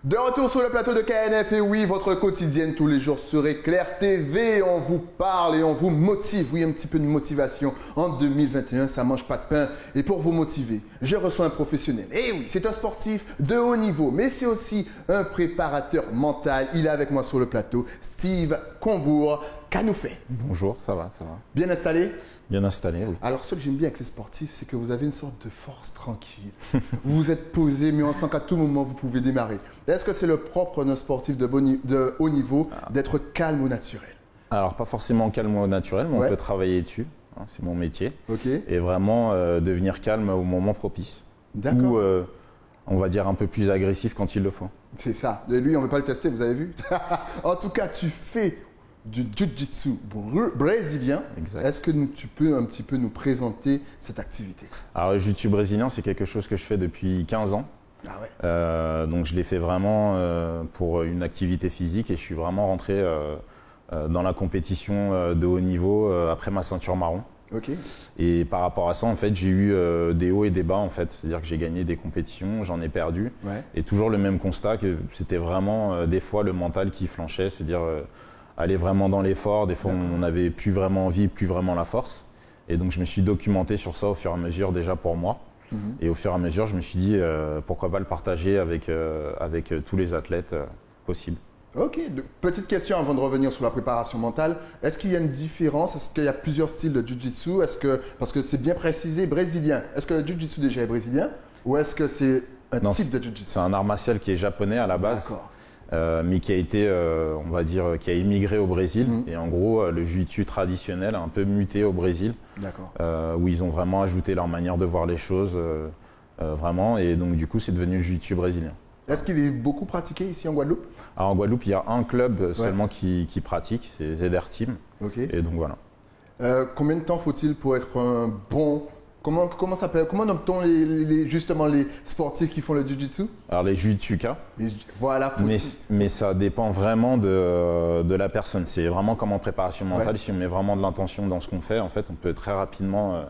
De retour sur le plateau de KNF, et oui, votre quotidienne tous les jours sur Éclair TV. On vous parle et on vous motive. Oui, un petit peu de motivation. En 2021, ça mange pas de pain. Et pour vous motiver, je reçois un professionnel. Et oui, c'est un sportif de haut niveau, mais c'est aussi un préparateur mental. Il est avec moi sur le plateau, Steve Combourg. Qu'a-nous fait? Bonjour, ça va, ça va. Bien installé? Bien installé, oui. Alors, ce que j'aime bien avec les sportifs, c'est que vous avez une sorte de force tranquille. Vous vous êtes posé, mais on sent qu'à tout moment, vous pouvez démarrer. Est-ce que c'est le propre d'un sportif de haut niveau d'être calme au naturel? Alors, pas forcément calme au naturel, mais on peut travailler dessus. Hein, c'est mon métier. Ok. Et vraiment devenir calme au moment propice. D'accord. Ou, on va dire, un peu plus agressif quand il le faut. C'est ça. Et lui, on ne veut pas le tester, vous avez vu? En tout cas, tu fais du jiu-jitsu brésilien. Exact. Est-ce que tu peux un petit peu nous présenter cette activité? Alors, le jiu-jitsu brésilien, c'est quelque chose que je fais depuis 15 ans. Ah ouais. Donc, je l'ai fait vraiment pour une activité physique et je suis vraiment rentré dans la compétition de haut niveau après ma ceinture marron. Ok. Et par rapport à ça, en fait, j'ai eu des hauts et des bas, en fait. C'est-à-dire que j'ai gagné des compétitions, j'en ai perdu. Ouais. Et toujours le même constat que c'était vraiment des fois le mental qui flanchait, c'est-à-dire aller vraiment dans l'effort. Des fois, on n'avait plus vraiment envie, plus vraiment la force. Et donc, je me suis documenté sur ça au fur et à mesure déjà pour moi. Et au fur et à mesure, je me suis dit pourquoi pas le partager avec tous les athlètes possibles. Ok, petite question avant de revenir sur la préparation mentale. Est-ce qu'il y a une différence? Est-ce qu'il y a plusieurs styles de jiu-jitsu? Parce que c'est bien précisé, brésilien. Est-ce que le jiu-jitsu déjà est brésilien? Ou est-ce que c'est un type de jiu-jitsu? C'est un art martial qui est japonais à la base. D'accord. Mais qui a été, on va dire, qui a émigré au Brésil. Et en gros, le jiu-jitsu traditionnel a un peu muté au Brésil. D'accord. Où ils ont vraiment ajouté leur manière de voir les choses, vraiment. Et donc, du coup, c'est devenu le jiu-jitsu brésilien. Est-ce qu'il est beaucoup pratiqué ici en Guadeloupe? Alors, en Guadeloupe, il y a un club seulement qui pratique, c'est ZR Team. Ok. Et donc, voilà. Combien de temps faut-il pour être un bon... Comment nomme-t-on justement les sportifs qui font le jiu-jitsu? Alors, les jiu-jitsuka. Voilà. Mais ça dépend vraiment de la personne. C'est vraiment comme en préparation mentale. Si on met vraiment de l'intention dans ce qu'on fait, en fait, on peut très rapidement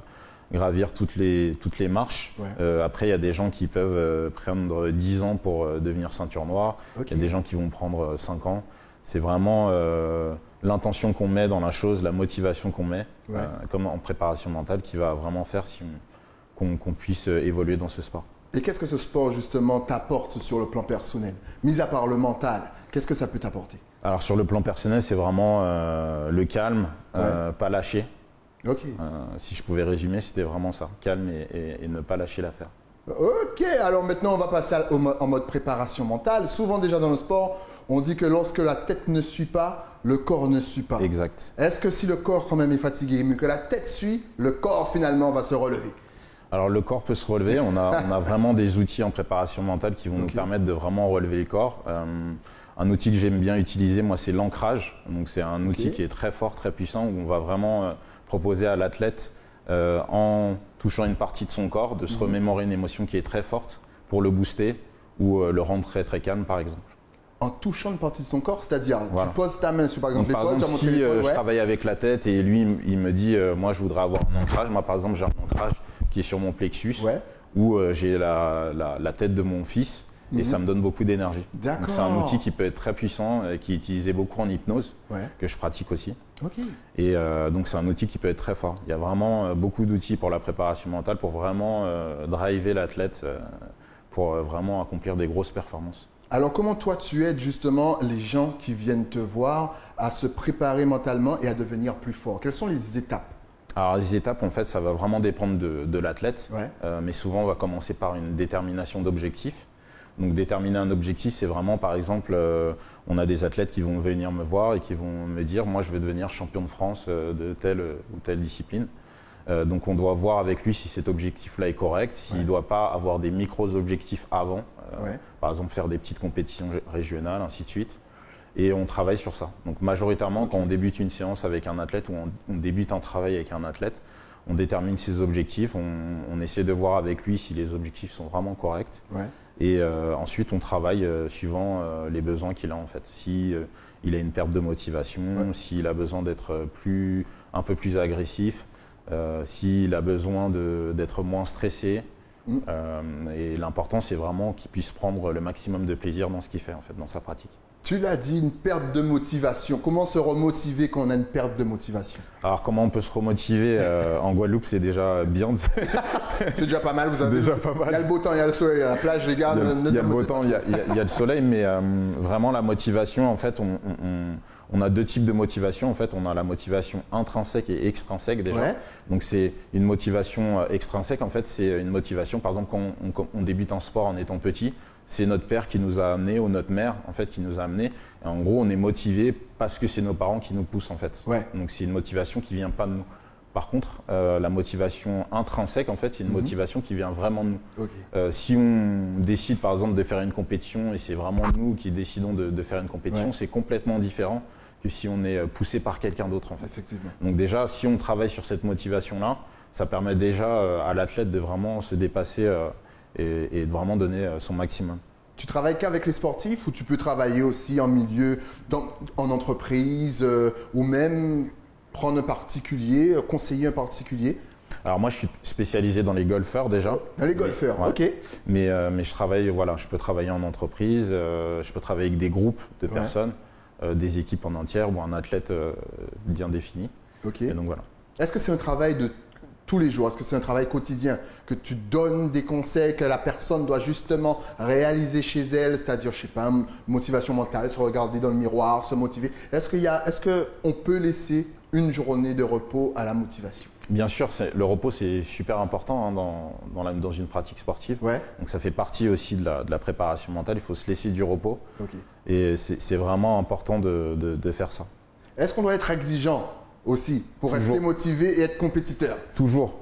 gravir toutes les marches. Après, il y a des gens qui peuvent prendre 10 ans pour devenir ceinture noire. Il y a des gens qui vont prendre 5 ans. C'est vraiment l'intention qu'on met dans la chose, la motivation qu'on met, comme en préparation mentale, qui va vraiment faire qu'on puisse évoluer dans ce sport. Et qu'est-ce que ce sport, justement, t'apporte sur le plan personnel? Mis à part le mental, qu'est-ce que ça peut t'apporter? Alors, sur le plan personnel, c'est vraiment le calme, pas lâcher. Ok. Si je pouvais résumer, c'était vraiment ça, calme et ne pas lâcher l'affaire. Ok, alors maintenant, on va passer en mode préparation mentale. Souvent, déjà dans le sport, on dit que lorsque la tête ne suit pas, le corps ne suit pas. Exact. Est-ce que si le corps quand même est fatigué, mais que la tête suit, le corps finalement va se relever? Alors le corps peut se relever, on a vraiment des outils en préparation mentale qui vont nous permettre de vraiment relever le corps. Un outil que j'aime bien utiliser, moi, c'est l'ancrage. Donc c'est un outil qui est très fort, très puissant, où on va vraiment proposer à l'athlète, en touchant une partie de son corps, de se remémorer une émotion qui est très forte pour le booster ou le rendre très très calme, par exemple. En touchant une partie de son corps, c'est-à-dire tu poses ta main sur par exemple l'épaule. Par exemple, si je travaille avec la tête et lui il me dit moi je voudrais avoir un ancrage, moi par exemple j'ai un ancrage qui est sur mon plexus où j'ai la tête de mon fils et ça me donne beaucoup d'énergie. Donc c'est un outil qui peut être très puissant, qui est utilisé beaucoup en hypnose, que je pratique aussi. Et donc c'est un outil qui peut être très fort. Il y a vraiment beaucoup d'outils pour la préparation mentale pour vraiment driver l'athlète pour vraiment accomplir des grosses performances. Alors, comment toi, tu aides justement les gens qui viennent te voir à se préparer mentalement et à devenir plus fort? Quelles sont les étapes? Alors, les étapes, en fait, ça va vraiment dépendre de l'athlète. Mais souvent, on va commencer par une détermination d'objectifs. Donc, déterminer un objectif, c'est vraiment, par exemple, on a des athlètes qui vont venir me voir et qui vont me dire « Moi, je veux devenir champion de France de telle ou telle discipline ». Donc on doit voir avec lui si cet objectif-là est correct, s'il ne doit pas avoir des micro-objectifs avant, par exemple faire des petites compétitions régionales, ainsi de suite. Et on travaille sur ça. Donc majoritairement, quand on débute une séance avec un athlète ou on débute un travail avec un athlète, on détermine ses objectifs, on essaie de voir avec lui si les objectifs sont vraiment corrects. Et ensuite, on travaille suivant les besoins qu'il a en fait. Si il a une perte de motivation, s'il a besoin d'être un peu plus agressif, s'il a besoin d'être moins stressé Et l'important, c'est vraiment qu'il puisse prendre le maximum de plaisir dans ce qu'il fait, en fait, dans sa pratique. Tu l'as dit, une perte de motivation. Comment se remotiver quand on a une perte de motivation? Alors, comment on peut se remotiver en Guadeloupe, c'est déjà bien. C'est déjà pas mal. C'est déjà pas mal. Il y a le beau temps, il y a le soleil, il y a la plage, les gars. Il y a le beau temps, il y a le soleil, mais vraiment la motivation, en fait, on a deux types de motivation. En fait, on a la motivation intrinsèque et extrinsèque déjà. Ouais. Donc, c'est une motivation extrinsèque. En fait, c'est une motivation, par exemple, quand on débute en sport en étant petit. C'est notre père qui nous a amenés, ou notre mère en fait qui nous a amenés. Et en gros, on est motivé parce que c'est nos parents qui nous poussent en fait. Ouais. Donc c'est une motivation qui vient pas de nous. Par contre, la motivation intrinsèque en fait, c'est une motivation qui vient vraiment de nous. Okay. Si on décide par exemple de faire une compétition et c'est vraiment nous qui décidons de faire une compétition, c'est complètement différent que si on est poussé par quelqu'un d'autre en fait. Effectivement. Donc déjà, si on travaille sur cette motivation-là, ça permet déjà à l'athlète de vraiment se dépasser. Et de vraiment donner son maximum. Tu travailles qu'avec les sportifs ou tu peux travailler aussi en milieu, en entreprise ou même prendre un particulier, conseiller un particulier? Alors moi je suis spécialisé dans les golfeurs déjà. Dans les golfeurs, ouais. Ok. Mais je travaille, voilà, je peux travailler en entreprise, je peux travailler avec des groupes de personnes, des équipes en entière ou un athlète bien défini. Ok. Et donc voilà. Est-ce que c'est un travail de tous les jours? Est-ce que c'est un travail quotidien que tu donnes des conseils que la personne doit justement réaliser chez elle, c'est-à-dire, je sais pas, motivation mentale, se regarder dans le miroir, se motiver? Est-ce qu'on peut laisser une journée de repos à la motivation? Bien sûr, le repos c'est super important dans une pratique sportive. Ouais. Donc ça fait partie aussi de la préparation mentale. Il faut se laisser du repos. Okay. Et c'est vraiment important de faire ça. Est-ce qu'on doit être exigeant aussi pour rester motivé et être compétiteur? Toujours.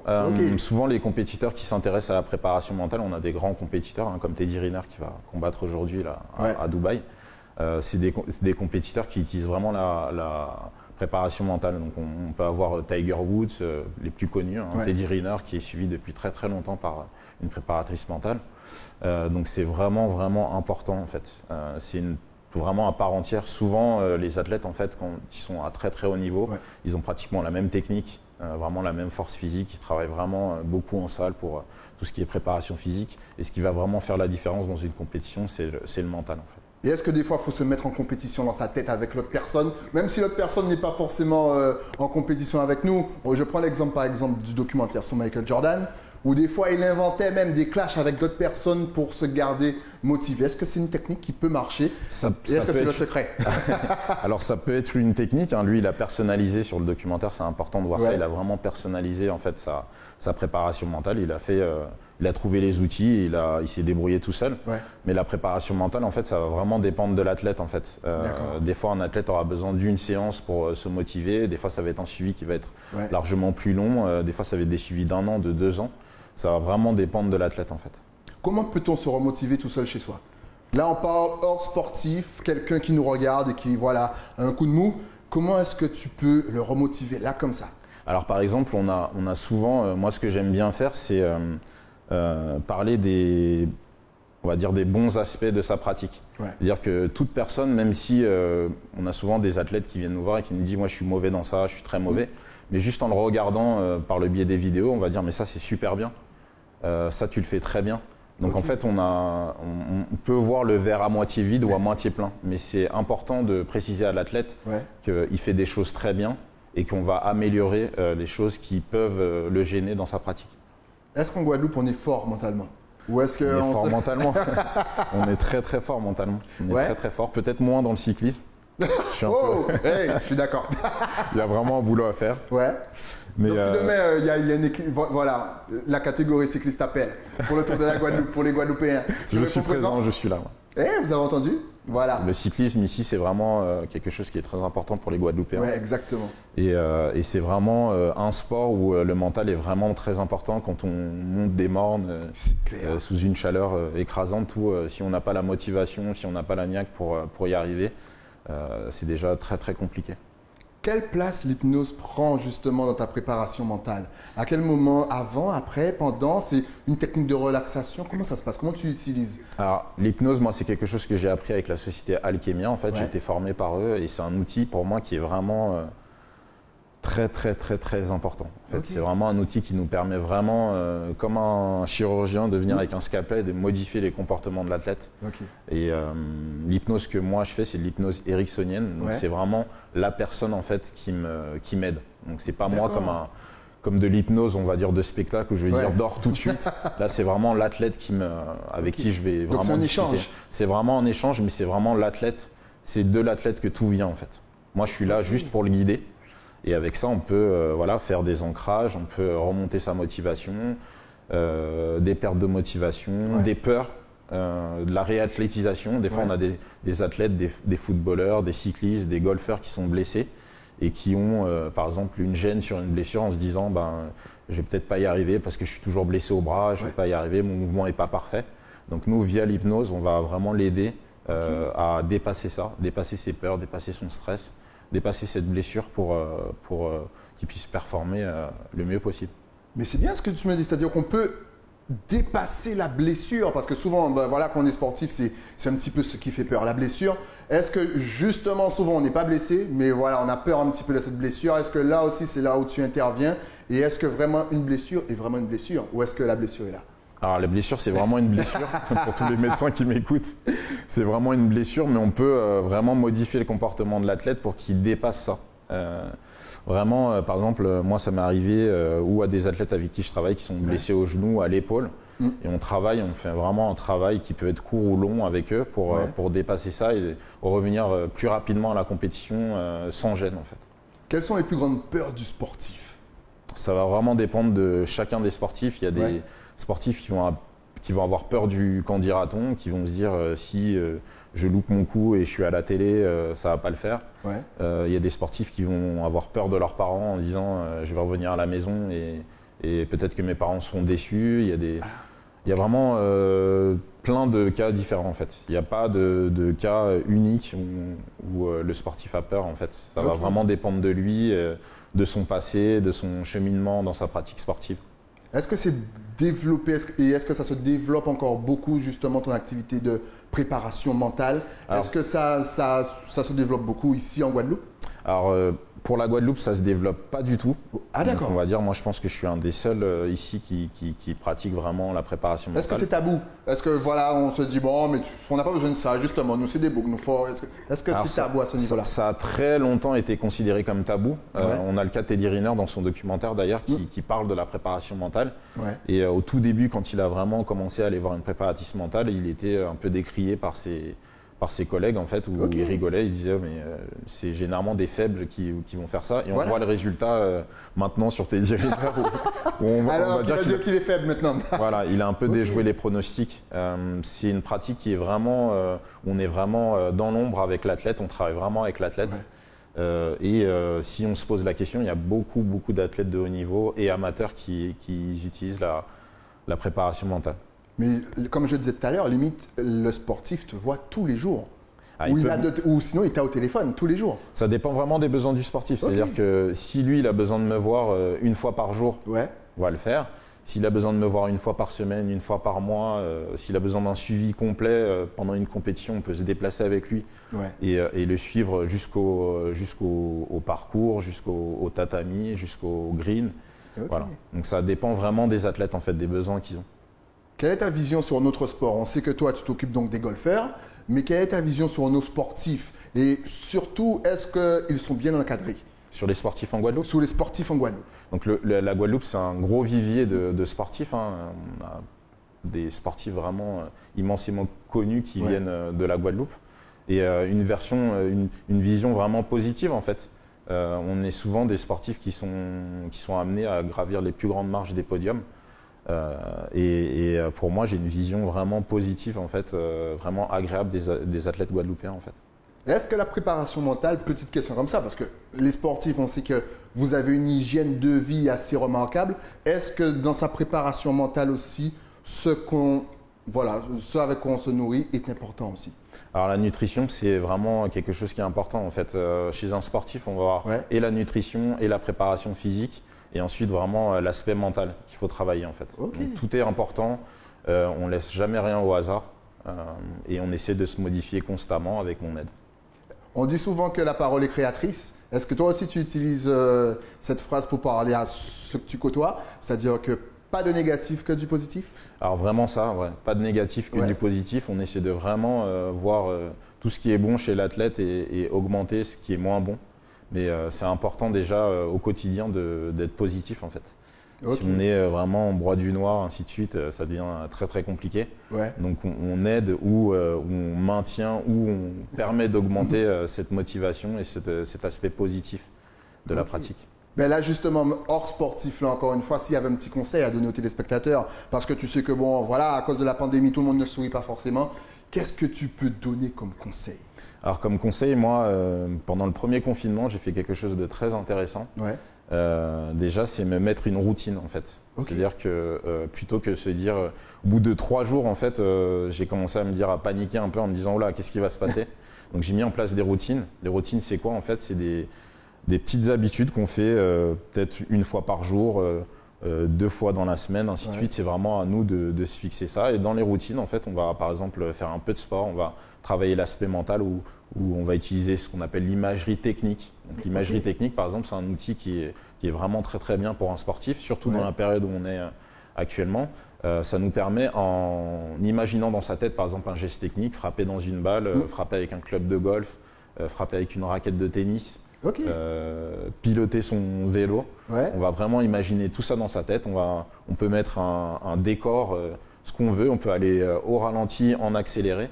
Souvent, les compétiteurs qui s'intéressent à la préparation mentale, on a des grands compétiteurs comme Teddy Riner qui va combattre aujourd'hui à Dubaï. C'est des compétiteurs qui utilisent vraiment la préparation mentale. Donc, on peut avoir Tiger Woods, les plus connus, Teddy Riner qui est suivi depuis très très longtemps par une préparatrice mentale. Donc, c'est vraiment vraiment important en fait. C'est vraiment à part entière. Souvent, les athlètes, en fait, quand ils sont à très très haut niveau, ils ont pratiquement la même technique, vraiment la même force physique. Ils travaillent vraiment beaucoup en salle pour tout ce qui est préparation physique. Et ce qui va vraiment faire la différence dans une compétition, c'est le mental, en fait. Et est-ce que des fois, il faut se mettre en compétition dans sa tête avec l'autre personne, même si l'autre personne n'est pas forcément en compétition avec nous? Je prends l'exemple, par exemple, du documentaire sur Michael Jordan, où des fois, il inventait même des clashs avec d'autres personnes pour se garder motivé. Est-ce que c'est une technique qui peut marcher? Est-ce que c'est le secret? Alors, ça peut être une technique. Lui, il a personnalisé sur le documentaire. C'est important de voir ça. Il a vraiment personnalisé en fait sa préparation mentale. Il a trouvé les outils. Il s'est débrouillé tout seul. Mais la préparation mentale, en fait, ça va vraiment dépendre de l'athlète. En fait, des fois, un athlète aura besoin d'une séance pour se motiver. Des fois, ça va être un suivi qui va être largement plus long. Des fois, ça va être des suivis d'1 an, de 2 ans. Ça va vraiment dépendre de l'athlète, en fait. Comment peut-on se remotiver tout seul chez soi? Là, on parle hors sportif, quelqu'un qui nous regarde et qui, voilà, a un coup de mou. Comment est-ce que tu peux le remotiver là, comme ça? Alors, par exemple, on a souvent, moi, ce que j'aime bien faire, c'est parler on va dire, des bons aspects de sa pratique. C'est-à-dire que toute personne, même si on a souvent des athlètes qui viennent nous voir et qui nous disent « moi, je suis mauvais dans ça, je suis très mauvais », mais juste en le regardant par le biais des vidéos, on va dire « mais ça, c'est super bien, ça, tu le fais très bien ». Donc en fait, on peut voir le verre à moitié vide ou à moitié plein. Mais c'est important de préciser à l'athlète qu'il fait des choses très bien et qu'on va améliorer les choses qui peuvent le gêner dans sa pratique. Est-ce qu'en Guadeloupe, on est fort mentalement? Ou est-ce que on est fort mentalement? On est très très fort mentalement. On est très très fort. Peut-être moins dans le cyclisme. Je suis je suis d'accord. Il y a vraiment un boulot à faire. Mais donc si demain il y a une équipe, voilà, la catégorie cycliste appelle pour le Tour de la Guadeloupe, pour les Guadeloupéens. Je suis présent, je suis là. Vous avez entendu? Voilà. Le cyclisme ici, c'est vraiment quelque chose qui est très important pour les Guadeloupéens. Oui, exactement. Et c'est vraiment un sport où le mental est vraiment très important quand on monte des mornes sous une chaleur écrasante. Si on n'a pas la motivation, si on n'a pas la niaque pour y arriver, c'est déjà très très compliqué. Quelle place l'hypnose prend justement dans ta préparation mentale? À quel moment? Avant, après, pendant? C'est une technique de relaxation? Comment ça se passe? Comment tu l'utilises? Alors, l'hypnose, moi, c'est quelque chose que j'ai appris avec la société Alchemia. En fait, j'ai été formé par eux et c'est un outil pour moi qui est vraiment Très, très, très, très important. En fait, c'est vraiment un outil qui nous permet vraiment, comme un chirurgien, de venir avec un scalpel et de modifier les comportements de l'athlète. Et l'hypnose que moi je fais, c'est de l'hypnose ericksonienne. Donc c'est vraiment la personne en fait qui m'aide. Donc c'est pas moi comme de l'hypnose, on va dire, de spectacle où je vais dire dors tout de suite. Là, c'est vraiment l'athlète avec qui je vais vraiment discuter. C'est vraiment un échange, mais c'est vraiment l'athlète. C'est de l'athlète que tout vient en fait. Moi, je suis là juste pour le guider. Et avec ça, on peut faire des ancrages, on peut remonter sa motivation, des pertes de motivation, des peurs, de la réathlétisation. Des fois, on a des athlètes, des footballeurs, des cyclistes, des golfeurs qui sont blessés et qui ont, par exemple, une gêne sur une blessure en se disant je vais peut-être pas y arriver parce que je suis toujours blessé au bras, je vais pas y arriver, mon mouvement n'est pas parfait. Donc nous, via l'hypnose, on va vraiment l'aider à dépasser ça, dépasser ses peurs, dépasser son stress, dépasser cette blessure pour qu'il puisse performer le mieux possible. Mais c'est bien ce que tu me dis, c'est-à-dire qu'on peut dépasser la blessure, parce que souvent, quand on est sportif, c'est un petit peu ce qui fait peur, la blessure. Est-ce que justement, souvent, on n'est pas blessé, mais voilà, on a peur un petit peu de cette blessure. Est-ce que là aussi, c'est là où tu interviens? Et est-ce que vraiment une blessure est vraiment une blessure? Ou est-ce que la blessure est là? Alors la blessure, c'est vraiment une blessure, pour tous les médecins qui m'écoutent. C'est vraiment une blessure, mais on peut vraiment modifier le comportement de l'athlète pour qu'il dépasse ça. Par exemple, moi ça m'est arrivé, ou à des athlètes avec qui je travaille qui sont blessés au genou, à l'épaule. Et on fait vraiment un travail qui peut être court ou long avec eux pour dépasser ça et revenir plus rapidement à la compétition sans gêne en fait. Quelles sont les plus grandes peurs du sportif? Ça va vraiment dépendre de chacun des sportifs. Il y a des sportifs qui vont avoir peur du qu'en dira-t-on, qui vont se dire si je loupe mon coup et je suis à la télé, ça va pas le faire. Il y a des sportifs qui vont avoir peur de leurs parents en disant je vais revenir à la maison et peut-être que mes parents seront déçus. Il y a vraiment plein de cas différents en fait. Il n'y a pas de cas unique où le sportif a peur en fait. Ça va vraiment dépendre de lui, de son passé, de son cheminement dans sa pratique sportive. Est-ce que c'est développé et est-ce que ça se développe encore beaucoup justement ton activité de préparation mentale? Est-ce que ça se développe beaucoup ici en Guadeloupe? Alors pour la Guadeloupe, ça se développe pas du tout. Ah d'accord. On va dire, moi je pense que je suis un des seuls ici qui pratique vraiment la préparation mentale. Est-ce que c'est tabou? Est-ce que voilà, on se dit bon, mais on n'a pas besoin de ça, justement, nous c'est des boucs, nous faut. Est-ce que c'est tabou à ce niveau-là? Ça a très longtemps été considéré comme tabou. On a le cas de Teddy Riner dans son documentaire d'ailleurs qui parle de la préparation mentale. Et au tout début, quand il a vraiment commencé à aller voir une préparatrice mentale, il était un peu décrié par ses collègues en fait, où ils rigolaient, ils disaient mais c'est généralement des faibles qui vont faire ça, et on voit le résultat maintenant sur Teddy Riner où on va dire qu'il est faible maintenant. Voilà, il a un peu déjoué les pronostics. C'est une pratique qui est vraiment, on est vraiment dans l'ombre avec l'athlète, on travaille vraiment avec l'athlète. Si on se pose la question, il y a beaucoup d'athlètes de haut niveau et amateurs qui utilisent la préparation mentale. Mais comme je disais tout à l'heure, limite, le sportif te voit tous les jours. Ou sinon, il t'a au téléphone tous les jours. Ça dépend vraiment des besoins du sportif. C'est-à-dire que si lui, il a besoin de me voir une fois par jour, on va le faire. S'il a besoin de me voir une fois par semaine, une fois par mois, s'il a besoin d'un suivi complet pendant une compétition, on peut se déplacer avec lui et le suivre jusqu'au parcours, jusqu'au tatami, jusqu'au green. Voilà. Donc ça dépend vraiment des athlètes, en fait, des besoins qu'ils ont. Quelle est ta vision sur notre sport? On sait que toi, tu t'occupes donc des golfeurs, mais quelle est ta vision sur nos sportifs? Et surtout, est-ce qu'ils sont bien encadrés? Sur les sportifs en Guadeloupe? Sur les sportifs en Guadeloupe. Donc la Guadeloupe, c'est un gros vivier de sportifs. On a des sportifs vraiment immensément connus qui viennent de la Guadeloupe. Et une vision vraiment positive en fait. On est souvent des sportifs qui sont amenés à gravir les plus grandes marches des podiums. Pour moi, j'ai une vision vraiment positive en fait, vraiment agréable des athlètes guadeloupéens en fait. Est-ce que la préparation mentale, petite question comme ça, parce que les sportifs, on sait que vous avez une hygiène de vie assez remarquable, est-ce que dans sa préparation mentale aussi, ce avec quoi on se nourrit est important aussi? Alors la nutrition, c'est vraiment quelque chose qui est important en fait. Chez un sportif, on va avoir et la nutrition et la préparation physique, et ensuite vraiment l'aspect mental qu'il faut travailler en fait. Donc, tout est important, on laisse jamais rien au hasard et on essaie de se modifier constamment avec mon aide. On dit souvent que la parole est créatrice. Est-ce que toi aussi tu utilises cette phrase pour parler à ceux que tu côtoies, c'est-à-dire que pas de négatif que du positif? Alors vraiment ça, ouais. Pas de négatif que du positif. On essaie de vraiment voir tout ce qui est bon chez l'athlète et augmenter ce qui est moins bon. Mais c'est important déjà au quotidien d'être positif en fait. Okay. Si on est vraiment en broie du noir, ainsi de suite, ça devient très très compliqué. Ouais. Donc on aide ou on maintient ou on permet d'augmenter cette motivation et cet aspect positif de la pratique. Ben là justement, hors sportif, là encore une fois, s'il y avait un petit conseil à donner aux téléspectateurs, parce que tu sais que bon, voilà, à cause de la pandémie, tout le monde ne sourit pas forcément, qu'est-ce que tu peux donner comme conseil? Alors comme conseil, moi, pendant le premier confinement, j'ai fait quelque chose de très intéressant. Ouais. Déjà, c'est me mettre une routine en fait. Okay. C'est-à-dire que plutôt que se dire, au bout de 3 jours, en fait, j'ai commencé à me dire, à paniquer un peu en me disant, oh là, qu'est-ce qui va se passer? Donc j'ai mis en place des routines. Les routines, c'est quoi en fait? C'est des petites habitudes qu'on fait peut-être une fois par jour, 2 fois dans la semaine, ainsi de suite. C'est vraiment à nous de se fixer ça. Et dans les routines, en fait, on va par exemple faire un peu de sport, on va travailler l'aspect mental où on va utiliser ce qu'on appelle l'imagerie technique. Donc l'imagerie technique, par exemple, c'est un outil qui est vraiment très très bien pour un sportif, surtout dans la période où on est actuellement. Ça nous permet, en imaginant dans sa tête, par exemple, un geste technique, frapper dans une balle, frapper avec un club de golf, frapper avec une raquette de tennis, piloter son vélo. On va vraiment imaginer tout ça dans sa tête. On peut mettre un décor, ce qu'on veut. On peut aller au ralenti, en accéléré.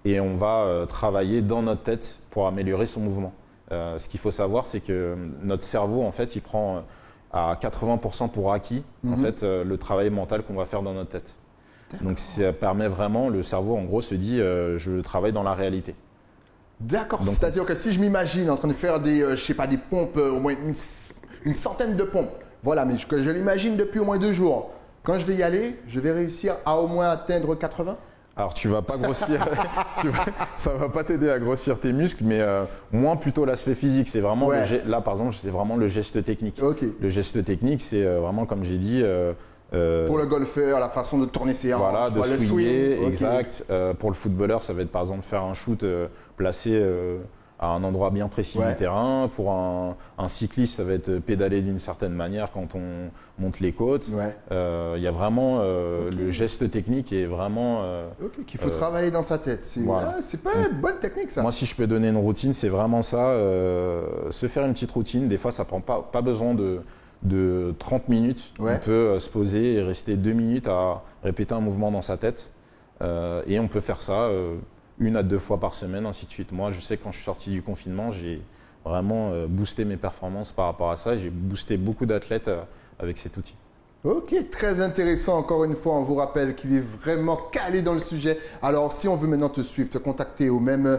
Et on va travailler dans notre tête pour améliorer son mouvement. Ce qu'il faut savoir, c'est que notre cerveau, en fait, il prend à 80% pour acquis en fait, le travail mental qu'on va faire dans notre tête. Donc ça permet vraiment, le cerveau, en gros, se dit je travaille dans la réalité. D'accord, c'est-à-dire que si je m'imagine en train de faire je sais pas, des pompes, au moins une centaine de pompes, voilà, mais que je l'imagine depuis au moins 2 jours, quand je vais y aller, je vais réussir à au moins atteindre 80? Alors tu vas pas grossir, ça va pas t'aider à grossir tes muscles, mais moins plutôt l'aspect physique. C'est vraiment là par exemple, c'est vraiment le geste technique. Le geste technique, c'est vraiment comme j'ai dit. Pour le golfeur, la façon de tourner ses hanches, voilà, de swinger, exact. Pour le footballeur, ça va être par exemple faire un shoot placé à un endroit bien précis du terrain. Pour un cycliste, ça va être pédaler d'une certaine manière quand on monte les côtes. Il y a vraiment le geste technique est vraiment… qu'il faut travailler dans sa tête. C'est pas une bonne technique ça. Moi, si je peux donner une routine, c'est vraiment ça. Se faire une petite routine. Des fois, ça prend pas besoin de 30 minutes. On peut se poser et rester 2 minutes à répéter un mouvement dans sa tête. Et on peut faire ça 1 à 2 fois par semaine, ainsi de suite. Moi, je sais que quand je suis sorti du confinement, j'ai vraiment boosté mes performances par rapport à ça. J'ai boosté beaucoup d'athlètes avec cet outil. Ok, très intéressant. Encore une fois, on vous rappelle qu'il est vraiment calé dans le sujet. Alors, si on veut maintenant te suivre, te contacter ou même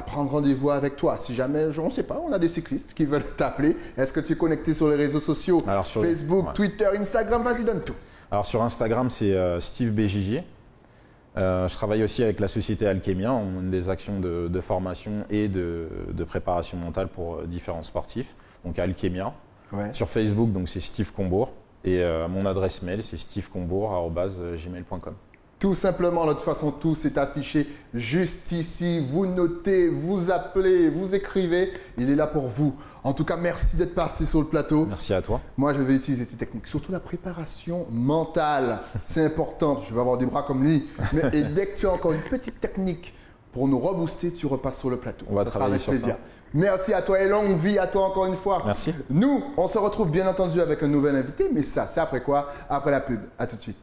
prendre rendez-vous avec toi, si jamais, on ne sait pas, on a des cyclistes qui veulent t'appeler. Est-ce que tu es connecté sur les réseaux sociaux? Alors, Facebook, Twitter, Instagram, vas-y, donne tout. Alors, sur Instagram, c'est Steve Bégigier. Je travaille aussi avec la société Alchemia. On a des actions de formation et de préparation mentale pour différents sportifs. Donc, Alchemia. Sur Facebook, donc c'est Steve Combourg. Et mon adresse mail, c'est stevecombourg@gmail.com. Tout simplement, de toute façon, tout s'est affiché juste ici. Vous notez, vous appelez, vous écrivez. Il est là pour vous. En tout cas, merci d'être passé sur le plateau. Merci à toi. Moi, je vais utiliser tes techniques, surtout la préparation mentale. C'est important. Je vais avoir des bras comme lui. Et dès que tu as encore une petite technique pour nous rebooster, tu repasses sur le plateau. On va travailler sur ça. Merci à toi et longue vie à toi encore une fois. Merci. Nous, on se retrouve bien entendu avec un nouvel invité. Mais ça, c'est après quoi? Après la pub. À tout de suite.